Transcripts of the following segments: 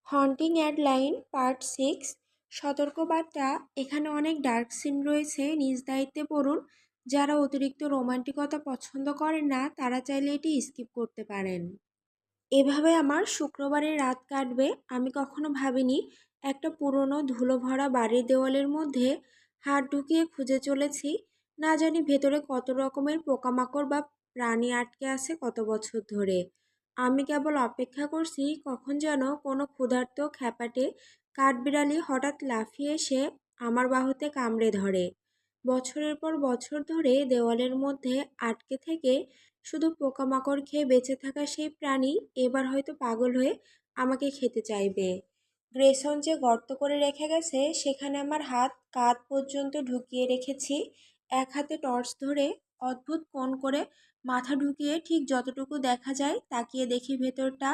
Haunting অ্যাডলাইন part 6। সতর্কবার্তা, এখানে অনেক ডার্ক সিন রয়েছে, নিজ দায়িত্বে পড়ুন। যারা অতিরিক্ত রোমান্টিকতা পছন্দ করেন না তারা চাইলে এটি স্কিপ করতে পারেন। এভাবে আমার শুক্রবারের রাত কাটবে। আমি কখনো ভাবিনি একটা পুরনো ধুলো ভরা বাড়ির দেওয়ালের মধ্যে হাত ঢুকিয়ে খুঁজে চলেছি। না জানি ভেতরে কত রকমের পোকামাকড় বা প্রাণী আটকে আছে কত বছর ধরে। আমি কেবল অপেক্ষা করছি কখন যেন কোনো ক্ষুধার্ত খ্যাপাটে কাঠবিড়ালি হঠাৎ লাফিয়ে এসে আমার বাহুতে কামড়ে ধরে। বছরের পর বছর ধরে দেওয়ালের মধ্যে আটকে থেকে শুধু পোকামাকড় খেয়ে বেঁচে থাকা সেই প্রাণী এবার হয়তো পাগল হয়ে আমাকে খেতে চাইবে। গ্রেসন যে গর্ত করে রেখে গেছে সেখানে আমার হাত কাঁধ পর্যন্ত ঢুকিয়ে রেখেছি। এক হাতে টর্চ ধরে অদ্ভুত কোণ করে মাথা ঢুকিয়ে ঠিক যতটুকু দেখা যায় তাকিয়ে দেখি ভেতরটা।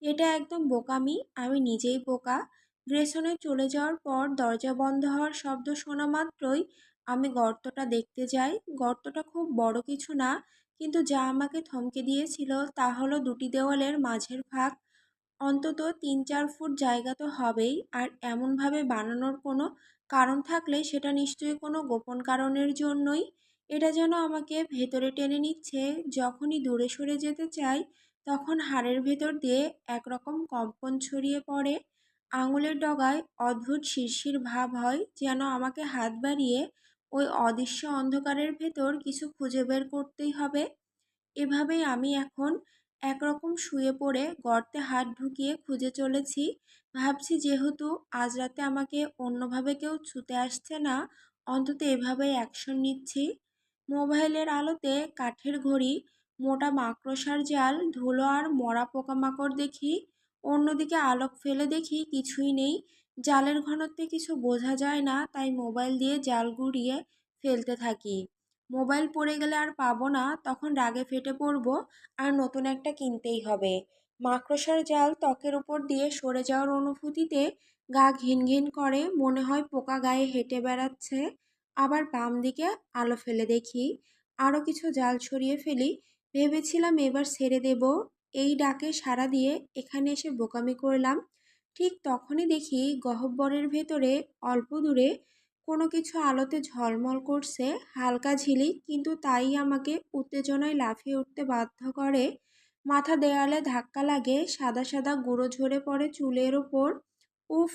এটা একদম বোকামি, আমি নিজেই বোকা। গ্রেসনের চলে যাওয়ার পর দরজা বন্ধ হওয়ার শব্দ শোনা মাত্রই আমি গর্তটা দেখতে যাই। গর্তটা খুব বড় কিছু না, কিন্তু যা আমাকে থমকে দিয়েছিল তা হলো দুটি দেওয়ালের মাঝের ফাঁক। অন্তত ৩-৪ ফুট জায়গা তো হবেই, আর এমনভাবে বানানোর কোনো কারণ থাকলে সেটা নিশ্চয়ই কোনো গোপন কারণের জন্যই। এটা যেন আমাকে ভেতরে টেনে নিচ্ছে। যখনই দূরে সরে যেতে চাই তখন হাড়ের ভেতর দিয়ে একরকম কম্পন ছড়িয়ে পড়ে। আঙুলের ডগায় অদ্ভুত শিরশির ভাব হয়, যেন আমাকে হাত বাড়িয়ে ওই অদৃশ্য অন্ধকারের ভেতর কিছু খুঁজে বের করতেই হবে। এভাবেই আমি এখন একরকম শুয়ে পড়ে গর্তে হাত ঢুকিয়ে খুঁজে চলেছি। ভাবছি যেহেতু আজ রাতে আমাকে অন্যভাবে কেউ ছুতে আসছে না, অন্তত এভাবেই অ্যাকশন নিচ্ছি। মোবাইলের আলোতে কাঠের ঘড়ি, মোটা মাকড়সার জাল, ধুলো আর মরা পোকামাকড় দেখি। অন্যদিকে আলোক ফেলে দেখি কিছুই নেই। জালের ঘনত্বে কিছু বোঝা যায় না, তাই মোবাইল দিয়ে জাল গুড়িয়ে ফেলতে থাকি। মোবাইল পড়ে গেলে আর পাবো না, তখন রাগে ফেটে পড়বো আর নতুন একটা কিনতেই হবে। মাকড়সার জাল ত্বকের উপর দিয়ে সরে যাওয়ার অনুভূতিতে গা ঘিন ঘিন করে, মনে হয় পোকা গায়ে হেঁটে বেড়াচ্ছে। আবার বাম দিকে আলো ফেলে দেখি আরও কিছু জাল ছড়িয়ে ফেলি। ভেবেছিলাম এবার ছেড়ে দেব, এই ডাকে সাড়া দিয়ে এখানে এসে বোকামি করলাম। ঠিক তখনই দেখি গহ্বরের ভেতরে অল্প দূরে কোনো কিছু আলোতে ঝলমল করছে, হালকা ঝিলিক, কিন্তু তাই আমাকে উত্তেজনায় লাফিয়ে উঠতে বাধ্য করে। মাথা দেয়ালে ধাক্কা লাগে, সাদা সাদা গুঁড়ো ঝরে পড়ে চুলের ওপর। উফ!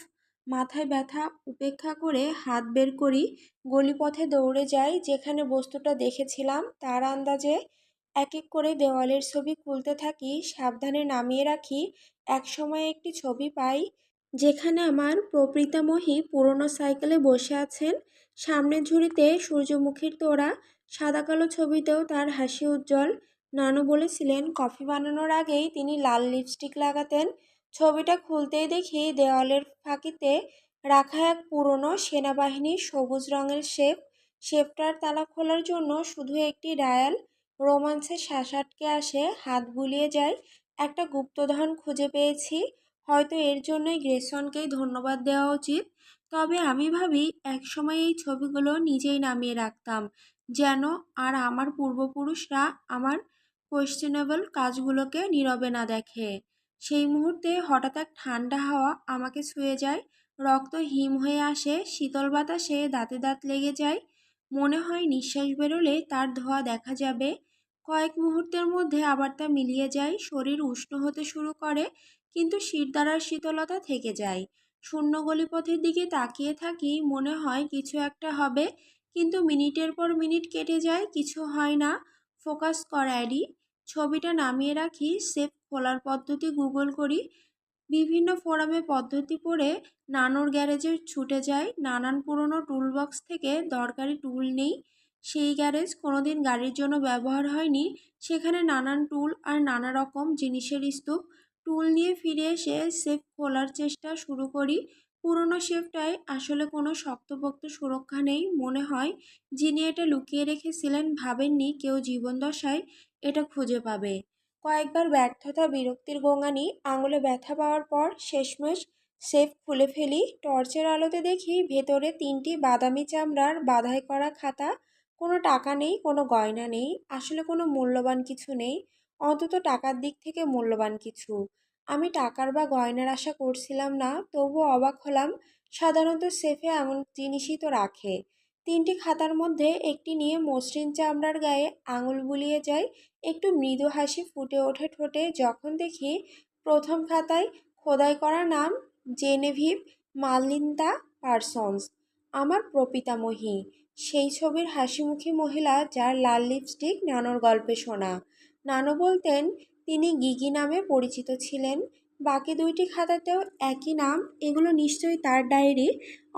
মাথায় ব্যথা উপেক্ষা করে হাত বের করি, গলিপথে দৌড়ে যাই যেখানে বস্তুটা দেখেছিলাম তার আন্দাজে। এক এক করে দেওয়ালের ছবি খুলতে থাকি, সাবধানে নামিয়ে রাখি। একসময় একটি ছবি পাই যেখানে আমার প্রপিতামহী পুরনো সাইকেলে বসে আছেন, সামনের ঝুড়িতে সূর্যমুখীর তোড়া। সাদা কালো ছবিতেও তার হাসি উজ্জ্বল। নানু বলেছিলেন কফি বানানোর আগেই তিনি লাল লিপস্টিক লাগাতেন। ছবিটা খুলতেই দেখি দেওয়ালের ফাঁকিতে রাখা এক পুরনো সেনাবাহিনীর সবুজ রঙের শেপ। শেপটার তালা খোলার জন্য শুধু একটি ডায়াল। রোমাঞ্চে শ্বাস আটকে আসে, হাত বুলিয়ে যায়। একটা গুপ্তধন খুঁজে পেয়েছি। হয়তো এর জন্যই গ্রেসনকেই ধন্যবাদ দেওয়া উচিত। তবে আমি ভাবি একসময় এই ছবিগুলো নিজেই নামিয়ে রাখতাম, যেন আর আমার পূর্বপুরুষরা আমার কোয়েশ্চেনেবল কাজগুলোকে নীরবে না দেখে। সেই মুহূর্তে হঠাৎ এক ঠান্ডা হাওয়া আমাকে ছুঁয়ে যায়, রক্ত হিম হয়ে আসে, শীতল বাতাসে দাঁতে দাঁত লেগে যায়। মনে হয় নিঃশ্বাস বেরোলে তার ধোঁয়া দেখা যাবে। কয়েক মুহূর্তের মধ্যে আবার তা মিলিয়ে যায়, শরীর উষ্ণ হতে শুরু করে, কিন্তু শিরদাঁড়ার শীতলতা থেকে যায়। শূন্য গলিপথের দিকে তাকিয়ে থাকি, মনে হয় কিছু একটা হবে, কিন্তু মিনিটের পর মিনিট কেটে যায়, কিছু হয় না। ফোকাস কর অ্যাডি। ছবিটা নামিয়ে রাখি, সেভ খোলার পদ্ধতি গুগল করি। বিভিন্ন ফোরামে পদ্ধতি পড়ে নানুর গ্যারেজে ছুটে যায়। নানান পুরনো টুলবক্স থেকে দরকারি টুল নেই। সেই গ্যারেজ কোনোদিন গাড়ির জন্য ব্যবহার হয়নি। সেখানে নানান টুল আর নানা রকম জিনিসের স্তূপ। টুল নিয়ে ফিরে এসে সেফ খোলার চেষ্টা শুরু করি। পুরনো শেফটায় আসলে কোনো শক্তপোক্ত সুরক্ষা নেই। মনে হয় যিনি এটা লুকিয়ে রেখেছিলেন ভাবেননি কেউ জীবনদশায় এটা খুঁজে পাবে। কয়েকবার ব্যর্থতা, বিরক্তির গোঙানি, আঙুলে ব্যথা পাওয়ার পর শেষমেশ সেফ খুলে ফেলি। টর্চের আলোতে দেখি ভেতরে 3টি বাদামি চামড়ার বাধাই করা খাতা। কোনো টাকা নেই, কোনো গয়না নেই, আসলে কোনো মূল্যবান কিছু নেই, অন্তত টাকার দিক থেকে মূল্যবান কিছু। আমি টাকার বা গয়নার আশা করছিলাম না, তবুও অবাক হলাম। সাধারণত সেফে এমন জিনিসই তো রাখে। 3টি খাতার মধ্যে একটি নিয়ে মসৃণ চামড়ার গায়ে আঙুল বুলিয়ে যায়। একটু মৃদু হাসি ফুটে ওঠে ঠোঁটে যখন দেখি প্রথম খাতায় খোদাই করা নাম, জেনেভিভ মালিন্দা পার্সন্স, আমার প্রপিতামহী। সেই ছবির হাসিমুখী মহিলা যার লাল লিপস্টিক নানোর গল্পে শোনা। নানু বলতেন তিনি গিগি নামে পরিচিত ছিলেন। বাকি 2টি খাতাতেও একই নাম। এগুলো নিশ্চয়ই তার ডায়েরি।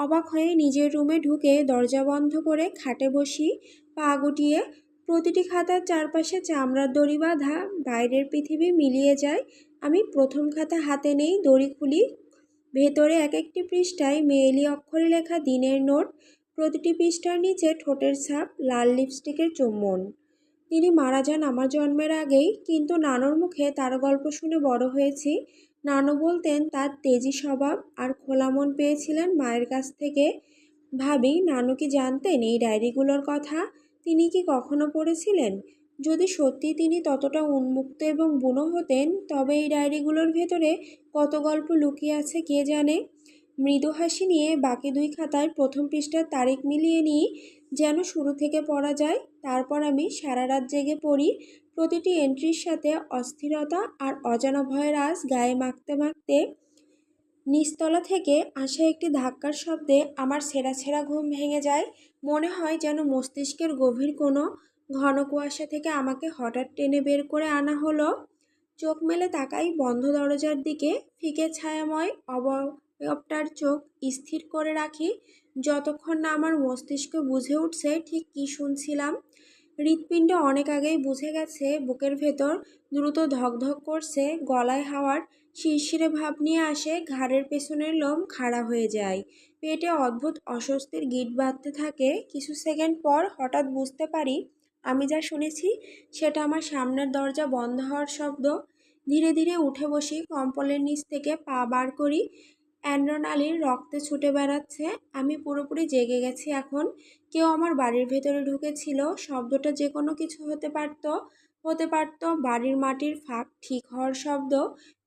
অবাক হয়ে নিজের রুমে ঢুকে দরজা বন্ধ করে খাটে বসি, পা গুটিয়ে। প্রতিটি খাতার চারপাশে চামড়ার দড়ি বাঁধা, বাইরের পৃথিবী মিলিয়ে যায়। আমি প্রথম খাতা হাতে নেই, দড়ি খুলি। ভেতরে এক একটি পৃষ্ঠায় মেয়েলি অক্ষরে লেখা দিনের নোট। প্রতিটি পৃষ্ঠার নিচে ঠোঁটের ছাপ, লাল লিপস্টিকের চুম্বন। তিনি মারা যান আমার জন্মের আগেই, কিন্তু নানুর মুখে তার গল্প শুনে বড় হয়েছি। নানু বলতেন তার তেজি স্বভাব আর খোলা মন পেয়েছিলেন মায়ের কাছ থেকে। ভাবি, নানু কি জানতেন এই ডায়েরিগুলোর কথা? তিনি কি কখনো পড়েছিলেন? যদি সত্যি তিনি ততটা উন্মুক্ত এবং বুনো হতেন, তবে এই ডায়েরিগুলোর ভেতরে কত গল্প লুকিয়ে আছে কে জানে। মৃদু হাসি নিয়ে বাকি 2 খাতায় প্রথম পৃষ্ঠার তারিখ মিলিয়ে নিই, যেন শুরু থেকে পড়া যায়। তারপর আমি সারা রাত জেগে পড়ি, প্রতিটি এন্ট্রির সাথে অস্থিরতা আর অজানা ভয়ের আঁচ গায়ে মাখতে মাখতে। নিচতলা থেকে আসা একটি ধাক্কার শব্দে আমার ছেঁড়া ছেঁড়া ঘুম ভেঙে যায়। মনে হয় যেন মস্তিষ্কের গভীর কোনো ঘন কুয়াশা থেকে আমাকে হঠাৎ টেনে বের করে আনা হলো। চোখ মেলে তাকাই বন্ধ দরজার দিকে। ফিকে ছায়াময় অবয়বটার চোখ স্থির করে রাখি, যতক্ষণ না আমার মস্তিষ্ক বুঝে উঠছে ঠিক কী শুনছিলাম। হৃৎপিণ্ড অনেক আগেই বুঝে গেছে বুকের ভেতর দ্রুত ধকধক করছে, গলায় হাওয়ার শিরশিরে ভাব নিয়ে আসে, ঘাড়ের পেছনের লোম খাড়া হয়ে যায়, পেটে অদ্ভুত অস্বস্তির গিঁট বাঁধতে থাকে। কিছু সেকেন্ড পর হঠাৎ বুঝতে পারি আমি যা শুনেছি সেটা আমার সামনের দরজা বন্ধ হওয়ার শব্দ। ধীরে ধীরে উঠে বসি, কম্বলের নিচ থেকে পা বার করি। অ্যাড্রেনালিন রক্তে ছুটে বেড়াচ্ছে। আমি পুরোপুরি জেগে গেছি এখন। কেউ আমার বাড়ির ভেতরে ঢুকেছিল। শব্দটা যে কোনো কিছু হতে পারত বাড়ির মাটির ফাঁক ঠিক হওয়ার শব্দ,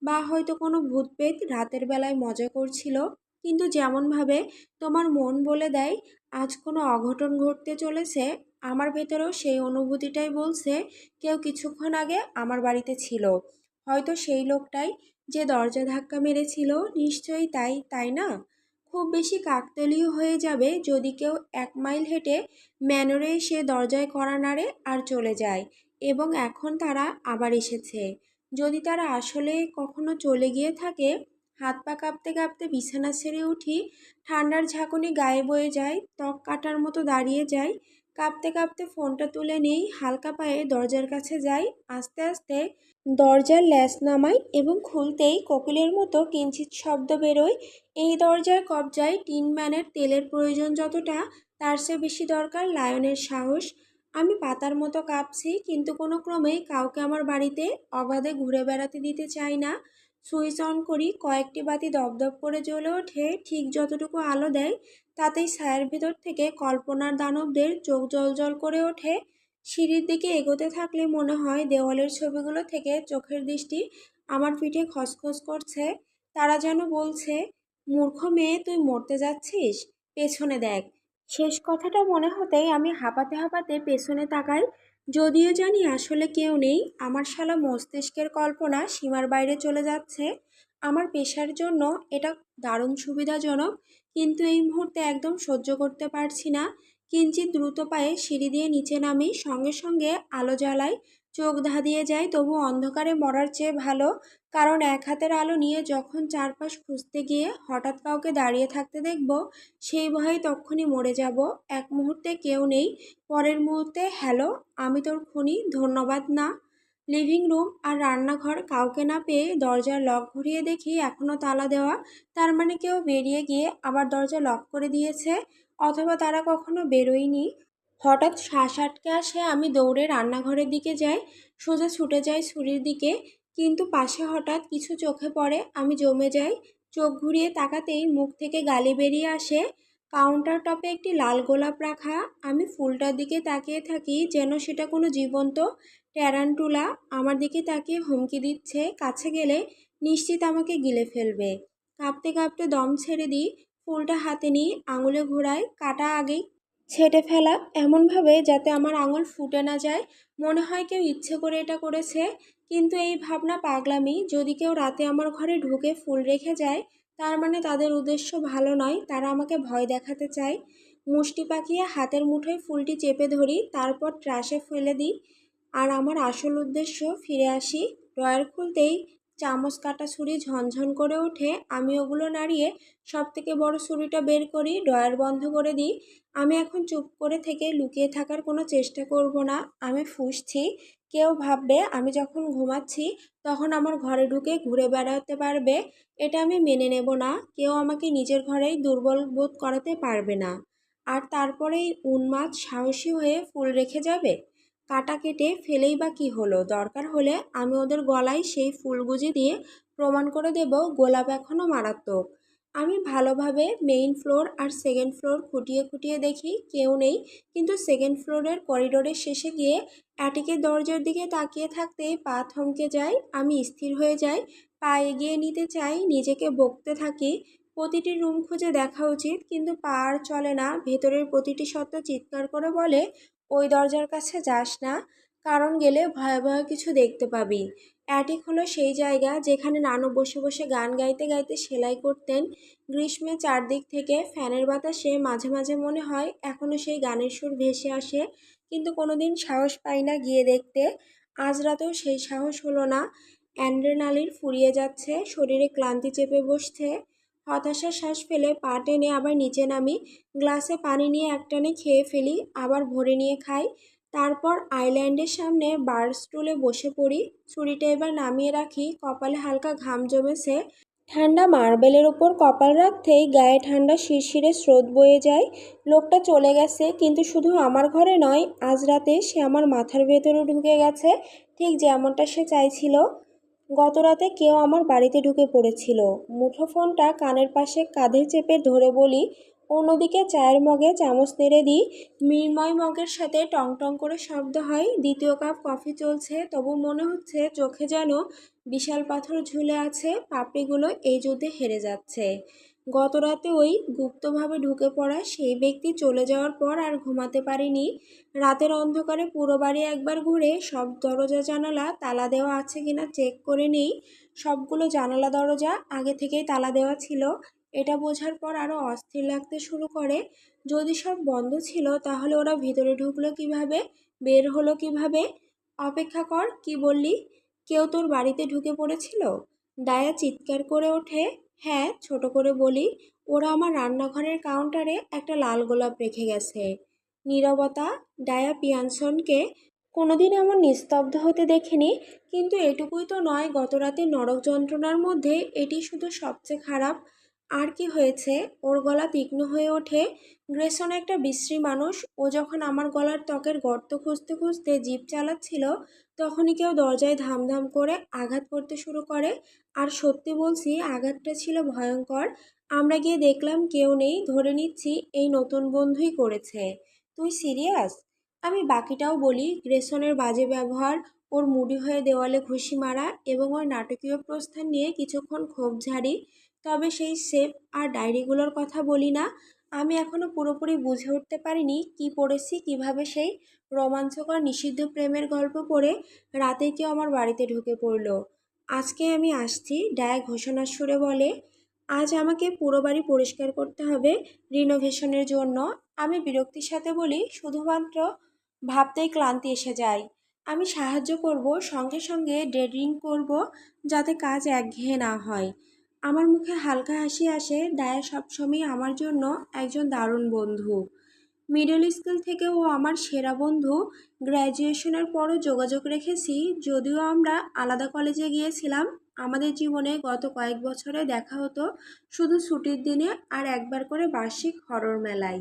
বা হয়তো কোনো ভূতপ্রেত রাতের বেলায় মজা করছিল। কিন্তু যেমনভাবে তোমার মন বলে দেয় আজ কোনো অঘটন ঘটতে চলেছে, আমার ভেতরেও সেই অনুভূতিটাই বলছে কেউ কিছুক্ষণ আগে আমার বাড়িতে ছিল। হয়তো সেই লোকটাই যে দরজা ধাক্কা মেরেছিল। নিশ্চয়ই তাই, তাই না? খুব বেশি কাকতালীয় হয়ে যাবে যদি কেউ 1 মাইল হেঁটে ম্যানরে এসে দরজায় কড়া নাড়ে আর চলে যায়, এবং এখন তারা আবার এসেছে। যদি তারা আসলে কখনো চলে গিয়ে থাকে। হাত পা কাঁপতে কাঁপতে বিছানা ছেড়ে উঠি। ঠান্ডার ঝাঁকুনি গায়ে বয়ে যায়, ত্বক কাটার মতো দাঁড়িয়ে যায়। কাঁপতে কাঁপতে ফোনটা তুলে নেই, হালকা পায়ে দরজার কাছে যাই। আস্তে আস্তে দরজার ল্যাচ নামাই এবং খুলতেই কোকিলের মতো কিঞ্চিৎ শব্দ বেরোয়। এই দরজার কবজায় টিনম্যানের তেলের প্রয়োজন যতটা, তার চেয়ে বেশি দরকার লায়নের সাহস। আমি পাতার মতো কাঁপছি, কিন্তু কোনো ক্রমেই কাউকে আমার বাড়িতে অবাধে ঘুরে বেড়াতে দিতে চাই না। সুইচ অন করি, কয়েকটি বাতি দপদপ করে জ্বলে ওঠে। ঠিক যতটুকু আলো দেয় তাতেই ছায়ার ভেতর থেকে কল্পনার দানবদের চোখ জ্বলজ্বল করে ওঠে। সিঁড়ির দিকে এগোতে থাকলে মনে হয় দেওয়ালের ছবিগুলো থেকে চোখের দৃষ্টি আমার পিঠে খসখস করছে। তারা যেন বলছে, মূর্খ মেয়ে, তুই মরতে যাচ্ছিস, পেছনে দেখ। শেষ কথাটা মনে হতেই আমি হাঁপাতে হাঁপাতে পেছনে তাকাই, যদিও জানি আসলে কেউ নেই। আমার শালা মস্তিষ্কের কল্পনা সীমার বাইরে চলে যাচ্ছে। আমার পেশার জন্য এটা দারুণ সুবিধাজনক, কিন্তু এই মুহূর্তে একদম সহ্য করতে পারছি না। কিঞ্চিত দ্রুত পায়ে সিঁড়ি দিয়ে নিচে নামি, সঙ্গে সঙ্গে আলো জ্বালাই। চোখ ধাঁধিয়ে যায়, তবু অন্ধকারে মরার চেয়ে ভালো। কারণ এক হাতের আলো নিয়ে যখন চারপাশ খুঁজতে গিয়ে হঠাৎ কাউকে দাঁড়িয়ে থাকতে দেখব, সেই ভয়ে তক্ষুনি মরে যাব। এক মুহূর্তে কেউ নেই, পরের মুহূর্তে হ্যালো, আমি তোর খুনি, ধন্যবাদ না। লিভিং রুম আর রান্নাঘর, কাউকে না পেয়ে দরজার লক ঘুরিয়ে দেখি এখনও তালা দেওয়া। তার মানে কেউ বেরিয়ে গিয়ে আবার দরজা লক করে দিয়েছে, অথবা তারা কখনো বেরোয়নি। হঠাৎ শ্বাস আটকে আসে, আমি দৌড়ে রান্নাঘরের দিকে যাই, সোজা ছুটে যাই ছুরির দিকে। কিন্তু পাশে হঠাৎ কিছু চোখে পড়ে, আমি জমে যাই। চোখ ঘুরিয়ে তাকাতেই মুখ থেকে গালি বেরিয়ে আসে। কাউন্টার টপে একটি লাল গোলাপ রাখা। আমি ফুলটার দিকে তাকিয়ে থাকি যেন সেটা কোনো জীবন্ত ট্যারান্টুলা আমার দিকে তাকিয়ে হুমকি দিচ্ছে। কাছে গেলে নিশ্চিত আমাকে গিলে ফেলবে। কাঁপতে কাঁপতে দম ছেড়ে দিই, ফুলটা হাতে নিই, আঙুলে ঘোরাই, কাটা আগেই ছেঁটে ফেলা এমনভাবে যাতে আমার আঙুল ফুটে না যায়। মনে হয় কেউ ইচ্ছে করে এটা করেছে, কিন্তু এই ভাবনা পাগলামি। যদি কেউ রাতে আমার ঘরে ঢুকে ফুল রেখে যায়, তার মানে তাদের উদ্দেশ্য ভালো নয়, তারা আমাকে ভয় দেখাতে চায়। মুষ্টি পাকিয়ে হাতের মুঠোয় ফুলটি চেপে ধরি, তারপর ট্রাশে ফেলে দিই। আর আমার আসল উদ্দেশ্য ফিরে আসি। ড্রয়ার খুলতেই চামচ কাটা ছুরি ঝনঝন করে ওঠে। আমি ওগুলো নাড়িয়ে সবথেকে বড় ছুরিটা বের করি, ড্রয়ার বন্ধ করে দিই। আমি এখন চুপ করে থেকে লুকিয়ে থাকার কোনো চেষ্টা করব না। আমি ফুঁসছি, কেউ ভাববে আমি যখন ঘুমাচ্ছি তখন আমার ঘরে ঢুকে ঘুরে বেড়াতে পারবে। এটা আমি মেনে নেব না। কেউ আমাকে নিজের ঘরেই দুর্বল বোধ করাতে পারবে না। আর তারপরেই উন্মাদ সাহসী হয়ে ফুল রেখে যাবে। কাটা কেটে ফেলেই বা কী হলো, দরকার হলে আমি ওদের গলায় সেই ফুল গুঁজে দিয়ে প্রমাণ করে দেব গোলাপ এখনও মারাত্মক। আমি ভালোভাবে মেইন ফ্লোর আর সেকেন্ড ফ্লোর খুঁটিয়ে খুঁটিয়ে দেখি, কেউ নেই। কিন্তু সেকেন্ড ফ্লোরের করিডোরের শেষে গিয়ে অ্যাটিকের দরজার দিকে তাকিয়ে থাকতেই পা থমকে যায়। আমি স্থির হয়ে যাই, পা এগিয়ে নিতে চাই, নিজেকে বকতে থাকি প্রতিটি রুম খুঁজে দেখা উচিত, কিন্তু পা আর চলে না। ভেতরের প্রতিটি সত্তা চিৎকার করে বলে, ওই দরজার কাছে যাস না, কারণ গেলে ভয়াবহ কিছু দেখতে পাবি। অ্যাটিক হলো সেই জায়গা যেখানে নানু বসে বসে গান গাইতে গাইতে সেলাই করতেন। গ্রীষ্মে চারদিক থেকে ফ্যানের বাতাসে মাঝে মাঝে মনে হয় এখনও সেই গানের সুর ভেসে আসে, কিন্তু কোনোদিন সাহস পাই না গিয়ে দেখতে। আজ রাতেও সেই সাহস হলো না। অ্যাড্রেনালিন ফুরিয়ে যাচ্ছে, শরীরে ক্লান্তি চেপে বসছে। হতাশার শ্বাস ফেলে পা টেনে আবার নিচে নামি, গ্লাসে পানি নিয়ে একটানে খেয়ে ফেলি, আবার ভরে নিয়ে খাই। তারপর আইল্যান্ডের সামনে বার স্টুলে বসে পড়ি। ছুরিটা এবার নামিয়ে রাখি, কপালে হালকা ঘাম জমেছে। ঠান্ডা মার্বেলের ওপর কপাল রাখতেই গায়ে ঠান্ডা শিরশিরে স্রোত বয়ে যায়। লোকটা চলে গেছে, কিন্তু শুধু আমার ঘরে নয়, আজ রাতে সে আমার মাথার ভেতরে ঢুকে গেছে, ঠিক যেমনটা সে চাইছিল। গত রাতে কেউ আমার বাড়িতে ঢুকে পড়েছিল। মুঠোফোনটা কানের পাশে কাঁধে চেপে ধরে বলি। অন্যদিকে চায়ের মগে চামচ নেড়ে দিই, মৃন্ময় মগের সাথে টং টং করে শব্দ হয়। দ্বিতীয় কাপ কফি চলছে, তবু মনে হচ্ছে চোখে যেন বিশাল পাথর ঝুলে আছে। পাপড়িগুলো এই যুদ্ধে হেরে যাচ্ছে। গত রাতে ওই গুপ্তভাবে ঢুকে পড়া সেই ব্যক্তি চলে যাওয়ার পর আর ঘুমাতে পারিনি। রাতের অন্ধকারে পুরো বাড়ি একবার ঘুরে সব দরজা জানালা তালা দেওয়া আছে কিনা চেক করে নেই। সবগুলো জানালা দরজা আগে থেকেই তালা দেওয়া ছিল। এটা বোঝার পর আরও অস্থির লাগতে শুরু করে। যদি সব বন্ধ ছিল তাহলে ওরা ভিতরে ঢুকলো কিভাবে, বের হলো কিভাবে? অপেক্ষা কর, কি বললি? কেউ তোর বাড়িতে ঢুকে পড়েছিল? ডায়া চিৎকার করে ওঠে। হ্যাঁ, ছোট করে বলি, ওরা আমার রান্নাঘরের কাউন্টারে একটা লাল গোলাপ রেখে গেছে। নীরবতা। ডায়া পিয়ানসনকে কোনোদিন এমন নিস্তব্ধ হতে দেখিনি, কিন্তু এটুকুই তো নয়, গতরাতে নরক যন্ত্রণার মধ্যে এটি শুধু সবচেয়ে খারাপ। আর কি হয়েছে? ওর গলা তীক্ষ্ণ হয়ে ওঠে। গ্রেসন একটা বিশ্রী মানুষ। ও যখন আমার গলার ত্বকের গর্ত খুঁজতে খুঁজতে জিভ চালাচ্ছিল, তখনই কেউ দরজায় ধামধাম করে আঘাত করতে শুরু করে। আর সত্যি বলছি, আঘাতটা ছিল ভয়ঙ্কর। আমরা গিয়ে দেখলাম কেউ নেই। ধরে নিচ্ছি এই নতুন বন্ধুই করেছে। তুই সিরিয়াস? আমি বাকিটাও বলি। গ্রেসনের বাজে ব্যবহার, ওর মুডি হয়ে দেওয়ালে ঘুষি মারা এবং ওর নাটকীয় প্রস্থান নিয়ে কিছুক্ষণ ক্ষোভ ঝাড়ি। তবে সেই সেফ আর ডায়েরিগুলোর কথা বলি না। আমি এখনো পুরোপুরি বুঝে উঠতে পারিনি কি পড়েছি, কিভাবে সেই রোমাঞ্চকর নিষিদ্ধ প্রেমের গল্প পড়ে রাতে কেউ আমার বাড়িতে ঢুকে পড়লো। আজকে আমি আসছি, ডায়া ঘোষণার সুরে বলে। আজ আমাকে পুরো বাড়ি পরিষ্কার করতে হবে রিনোভেশনের জন্য। আমি বিরক্তির সাথে বলি, শুধুমাত্র ভাবতেই ক্লান্তি এসে যায়। আমি সাহায্য করব, সঙ্গে সঙ্গে ডেডিং করব, যাতে কাজ একঘেয়ে না হয়। আমার মুখে হালকা হাসি আসে। ডায়া সবসময় আমার জন্য একজন দারুণ বন্ধু। মিডল স্কুল থেকে ও আমার সেরা বন্ধু। গ্র্যাজুয়েশনের পরও যোগাযোগ রেখেছি, যদিও আমরা আলাদা কলেজে গিয়েছিলাম। আমাদের জীবনে গত কয়েক বছরে দেখা হতো শুধু ছুটির দিনে আর একবার করে বার্ষিক হরর মেলায়।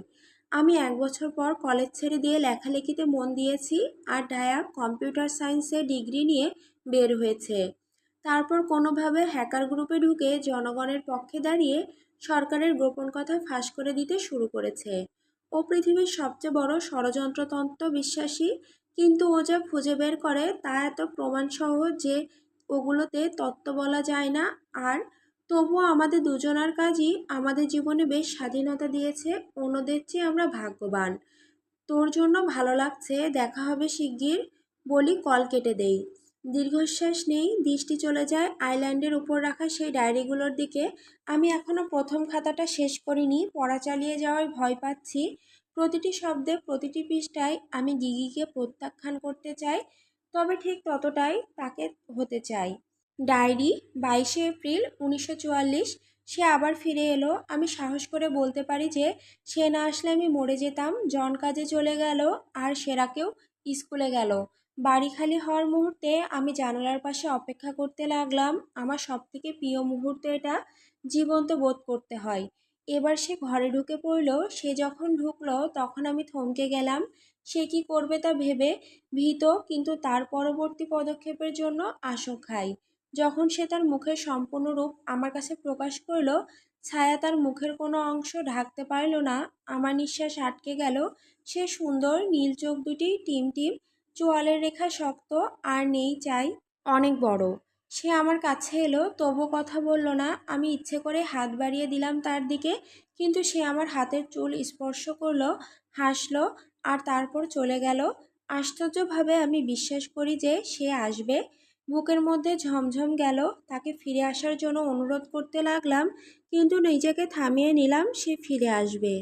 আমি 1 বছর পর কলেজ ছেড়ে দিয়ে লেখালেখিতে মন দিয়েছি, আর ডায়া কম্পিউটার সায়েন্সে ডিগ্রি নিয়ে বের হয়েছে। তারপর কোনোভাবে হ্যাকার গ্রুপে ঢুকে জনগণের পক্ষে দাঁড়িয়ে সরকারের গোপন কথা ফাঁস করে দিতে শুরু করেছে। ও পৃথিবীর সবচেয়ে বড় ষড়যন্ত্রতন্ত্র বিশ্বাসী, কিন্তু ও যা খুঁজে বের করে তা এত প্রমাণসহ যে ওগুলোতে তত্ত্ব বলা যায় না। আর তবুও আমাদের দুজনার কাজই আমাদের জীবনে বেশ স্বাধীনতা দিয়েছে। অন্যদের চেয়ে আমরা ভাগ্যবান। তোর জন্য ভালো লাগছে, দেখা হবে শিগগির। বলি কল কেটে দেই। দীর্ঘশ্বাস নেই, দৃষ্টি চলে যায় আইল্যান্ডের উপর রাখা সেই ডায়েরিগুলোর দিকে। আমি এখনো প্রথম খাতাটা শেষ করিনি, পড়া চালিয়ে যাওয়ায় ভয় পাচ্ছি। প্রতিটি শব্দে, প্রতিটি পৃষ্ঠায় আমি গিগিকে প্রত্যাখ্যান করতে চাই, তবে ঠিক ততটাই তাকে হতে চাই। Diary, 22শে April 1944। সে আবার ফিরে এলো। আমি সাহস করে বলতে পারি যে সে না আসলে আমি মরে যেতাম। জন কাজে চলে গেল, আর সেরাকেও স্কুলে গেল। বাড়ি খালি হওয়ার মুহূর্তে আমি জানালার পাশে অপেক্ষা করতে লাগলাম। আমার সবথেকে প্রিয় মুহূর্ত এটা, জীবন্ত বোধ করতে হয়। এবার সে ঘরে ঢুকে পড়ল। সে যখন ঢুকলো তখন আমি থমকে গেলাম। সে কি করবে তা ভেবে ভীত, কিন্তু তার পরবর্তী পদক্ষেপের জন্য আশঙ্কায়। যখন সে তার মুখের সম্পূর্ণ রূপ আমার কাছে প্রকাশ করল, ছায়া তার মুখের কোনো অংশ ঢাকতে পারল না। আমার নিঃশ্বাস আটকে গেল। সে সুন্দর নীল চোখ দুটি টিম টিম, চোয়ালের রেখা শক্ত, আর নেই চাই অনেক বড়। সে আমার কাছে এলো, তবু কথা বলল না। আমি ইচ্ছে করে হাত বাড়িয়ে দিলাম তার দিকে, কিন্তু সে আমার হাতের চুল স্পর্শ করলো, হাসলো, আর তারপর চলে গেল। আশ্চর্যভাবে আমি বিশ্বাস করি যে সে আসবে। বুকের মধ্যে ঝমঝম গেল। তাকে ফিরে আসার জন্য অনুরোধ করতে লাগলাম, কিন্তু নিজেকে থামিয়ে নিলাম, সে ফিরে আসবে।